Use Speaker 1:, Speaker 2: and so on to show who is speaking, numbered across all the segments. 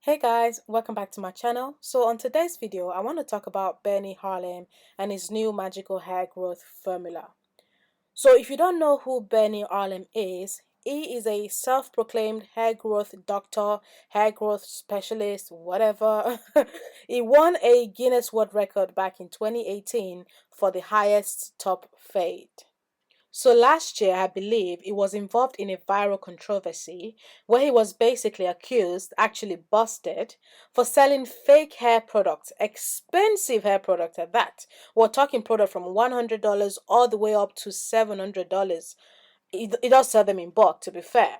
Speaker 1: Hey guys, welcome back to my channel. So on today's video, I want to talk about Benny Harlem and his new magical hair growth formula. So if you don't know who Benny Harlem is, he is a self-proclaimed hair growth doctor, hair growth specialist, whatever. He won a Guinness World Record back in 2018 for the highest top fade. So last year, I believe, he was involved in a viral controversy where he was basically accused, actually busted, for selling fake hair products, expensive hair products at that. We're talking product from $100 all the way up to $700. He does sell them in bulk, to be fair.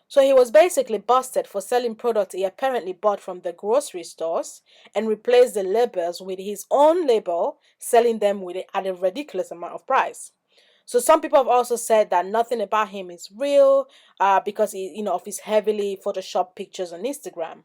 Speaker 1: So he was basically busted for selling products he apparently bought from the grocery stores and replaced the labels with his own label, selling them at a ridiculous amount of price. So some people have also said that nothing about him is real, because of his heavily photoshopped pictures on Instagram.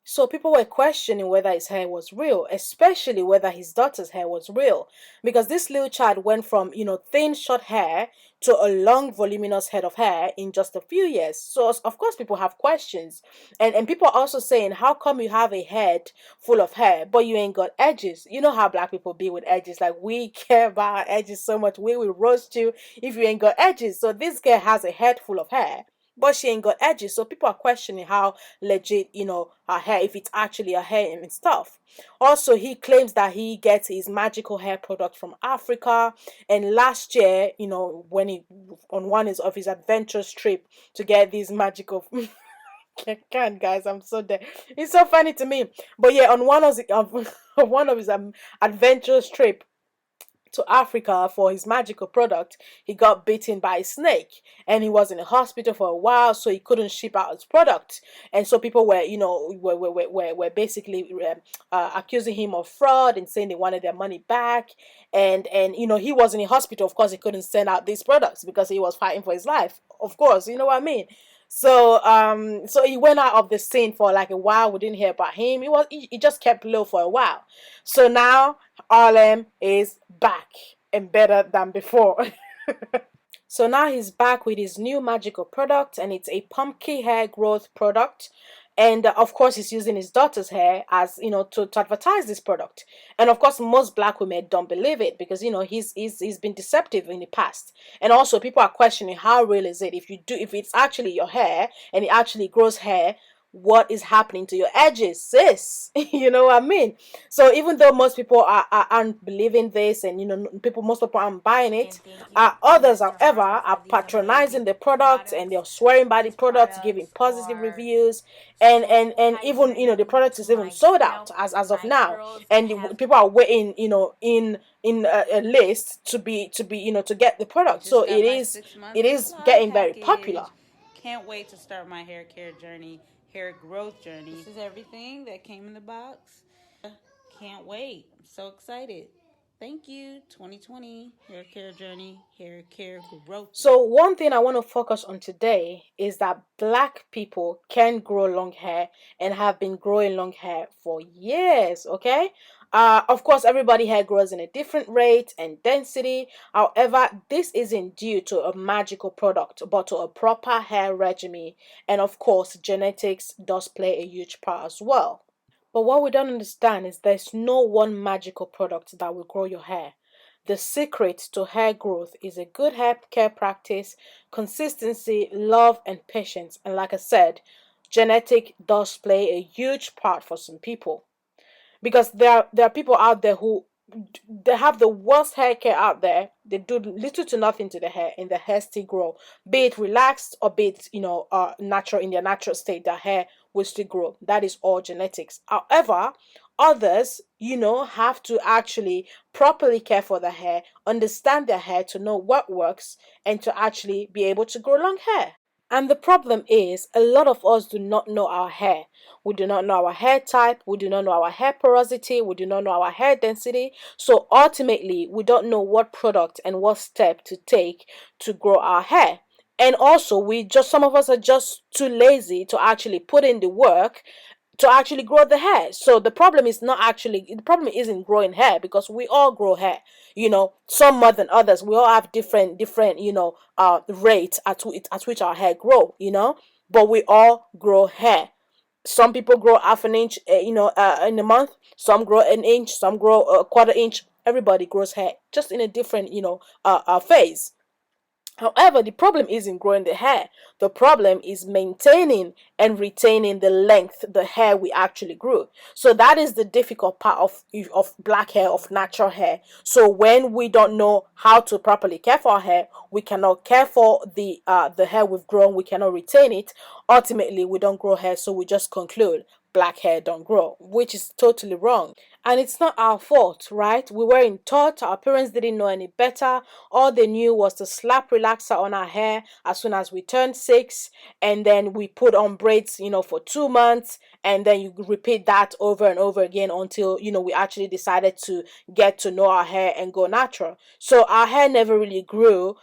Speaker 1: So people were questioning whether his hair was real, especially whether his daughter's hair was real, because this little child went from thin short hair to a long voluminous head of hair in just a few years. So of course people have questions, and people are also saying, how come you have a head full of hair but you ain't got edges? You know how black people be with edges, like we care about our edges so much, we will roast you if you ain't got edges. So this girl has a head full of hair but she ain't got edges. So people are questioning how legit, her hair, if it's actually her hair and stuff. Also, he claims that he gets his magical hair product from Africa. And last year, when he on one of his adventurous trip to get these magical can guys, I'm so dead. It's so funny to me. But yeah, on one of his adventurous trip to Africa for his magical product, he got bitten by a snake and he was in a hospital for a while, so he couldn't ship out his product. And so people were, were basically accusing him of fraud and saying they wanted their money back. And he was in a hospital. Of course, he couldn't send out these products because he was fighting for his life. Of course, you know what I mean. So he went out of the scene for like a while. We didn't hear about him. He just kept low for a while. So now Harlem is back and better than before. So now he's back with his new magical product, and it's a pumpkin hair growth product. And of course, he's using his daughter's hair as to advertise this product. And of course, most black women don't believe it because he's been deceptive in the past. And also, people are questioning how real is it if it's actually your hair and it actually grows hair. What is happening to your edges, sis? You know what I mean? So even though most people aren't believing this, and most people aren't buying it, others, however, are patronizing the product and they're swearing by the product, giving positive reviews, and even the product is even sold out as of now, and people are waiting in a list to get the product. So it is getting very popular.
Speaker 2: Can't wait to start my hair care journey, hair growth journey. This is everything that came in the box. Can't wait. I'm so excited. Thank you. 2020 hair care journey, hair care growth.
Speaker 1: So one thing I want to focus on today is that black people can grow long hair and have been growing long hair for years, okay? Of course, everybody hair grows in a different rate and density. However, this isn't due to a magical product, but to a proper hair regimen. And of course, genetics does play a huge part as well. But what we don't understand is there's no one magical product that will grow your hair. The secret to hair growth is a good hair care practice, consistency, love, and patience. And like I said, genetic does play a huge part for some people, because there are people out there who they have the worst hair care out there. They do little to nothing to the hair, and the hair still grow, be it relaxed or be it natural, in their natural state. The hair will still grow. That is all genetics. However, others have to actually properly care for the hair, understand their hair to know what works, and to actually be able to grow long hair. And the problem is, a lot of us do not know our hair. We do not know our hair type. We do not know our hair porosity. We do not know our hair density. So ultimately, we don't know what product and what step to take to grow our hair. And also, some of us are just too lazy to actually put in the work to actually grow the hair. So the problem isn't growing hair, because we all grow hair. Some more than others. We all have different rates at which our hair grow. But we all grow hair. Some people grow half an inch, in a month. Some grow an inch. Some grow a quarter inch. Everybody grows hair just in a different, phase. However, the problem isn't growing the hair. The problem is maintaining and retaining the length, the hair we actually grew. So that is the difficult part of black hair, of natural hair. So when we don't know how to properly care for our hair, we cannot care for the hair we've grown. We cannot retain it. Ultimately, we don't grow hair. So we just conclude black hair don't grow, which is totally wrong. And it's not our fault, right? We weren't taught, our parents didn't know any better. All they knew was to slap relaxer on our hair as soon as we turned 6, and then we put on braids, for 2 months, and then you repeat that over and over again until, we actually decided to get to know our hair and go natural. So our hair never really grew.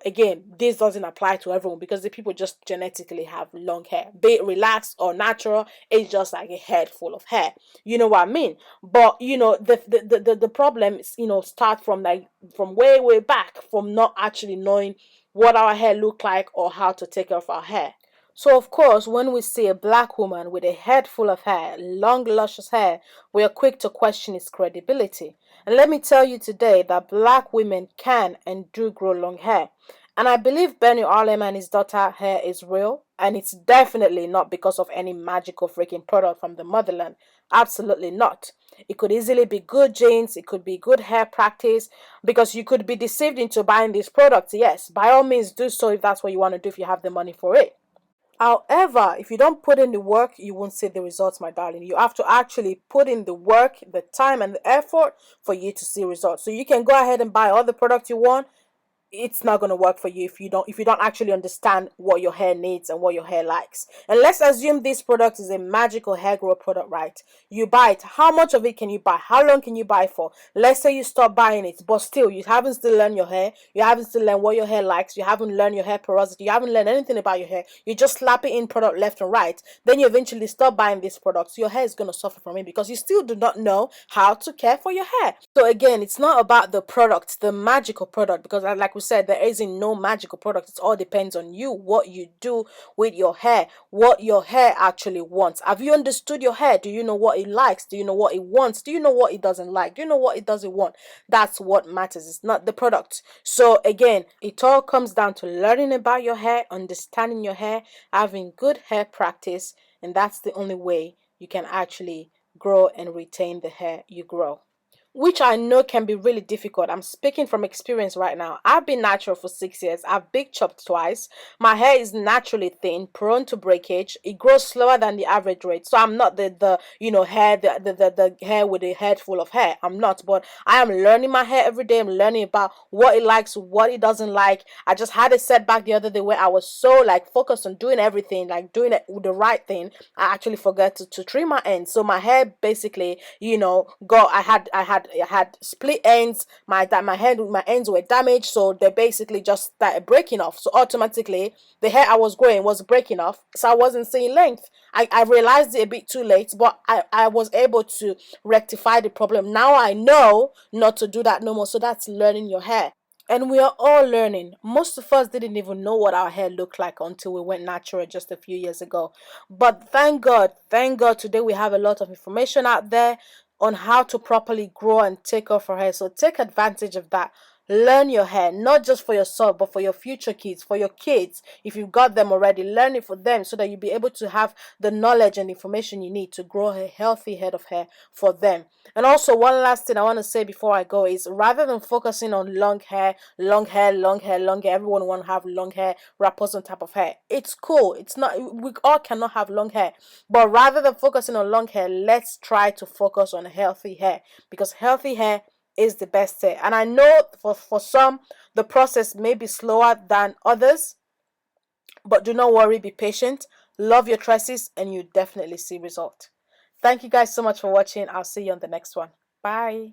Speaker 1: Again, this doesn't apply to everyone because the people just genetically have long hair. Be it relaxed or natural, it's just like a head full of hair. You know what I mean? But the problems, start from from way back, from not actually knowing what our hair look like or how to take care of our hair. So of course, when we see a black woman with a head full of hair, long luscious hair, we are quick to question its credibility. And let me tell you today that black women can and do grow long hair. And I believe Benny Harlem and his daughter hair is real, and it's definitely not because of any magical freaking product from the motherland. Absolutely not. It could easily be good genes, it could be good hair practice, because you could be deceived into buying these products. Yes, by all means, do so if that's what you want to do, if you have the money for it. However, if you don't put in the work, you won't see the results, my darling. You have to actually put in the work, the time, and the effort for you to see results. So you can go ahead and buy all the products you want. It's not going to work for you if you don't actually understand what your hair needs and what your hair likes. And let's assume this product is a magical hair growth product, right? You buy it. How much of it can you buy? How long can you buy for? Let's say you stop buying it, but still you haven't still learned your hair. You haven't still learned what your hair likes. You haven't learned your hair porosity. You haven't learned anything about your hair. You just slap it in product left and right. Then you eventually stop buying this product. So your hair is going to suffer from it because you still do not know how to care for your hair. So again, it's not about the product, the magical product, because like we said, there isn't no magical product. It all depends on you, what you do with your hair, what your hair actually wants. Have you understood your hair? Do you know what it likes? Do you know what it wants? Do you know what it doesn't like? Do you know what it doesn't want? That's what matters. It's not the product. So again, it all comes down to learning about your hair, understanding your hair, having good hair practice, and that's the only way you can actually grow and retain the hair you grow, which I know can be really difficult. I'm speaking from experience right now. I've been natural for 6 years. I've big chopped twice. My hair is naturally thin, prone to breakage. It grows slower than the average rate. So I'm not the hair the hair with a head full of hair. I'm not, but I am learning my hair every day. I'm learning about what it likes, what it doesn't like. I just had a setback the other day where I was so focused on doing everything, doing it the right thing. I actually forgot to trim my ends. So my hair basically, got I had split ends. My ends were damaged, so they basically just started breaking off. So automatically the hair I was growing was breaking off. So I wasn't seeing length. I realized it a bit too late, but I was able to rectify the problem. Now I know not to do that no more. So that's learning your hair. And we are all learning. Most of us didn't even know what our hair looked like until we went natural just a few years ago. But thank God, today we have a lot of information out there on how to properly grow and take off our hair. So take advantage of that. Learn your hair, not just for yourself, but for your future kids, for your kids. If you've got them already, learn it for them so that you'll be able to have the knowledge and information you need to grow a healthy head of hair for them. And also, one last thing I want to say before I go is, rather than focusing on long hair, long hair, long hair, long hair, everyone want to have long hair, Rapunzel type of hair. It's cool. It's not, we all cannot have long hair. But rather than focusing on long hair, let's try to focus on healthy hair, because healthy hair is the best hair. And I know for some, the process may be slower than others, but do not worry, be patient, love your tresses, and you definitely see result. Thank you guys so much for watching. I'll see you on the next one. Bye.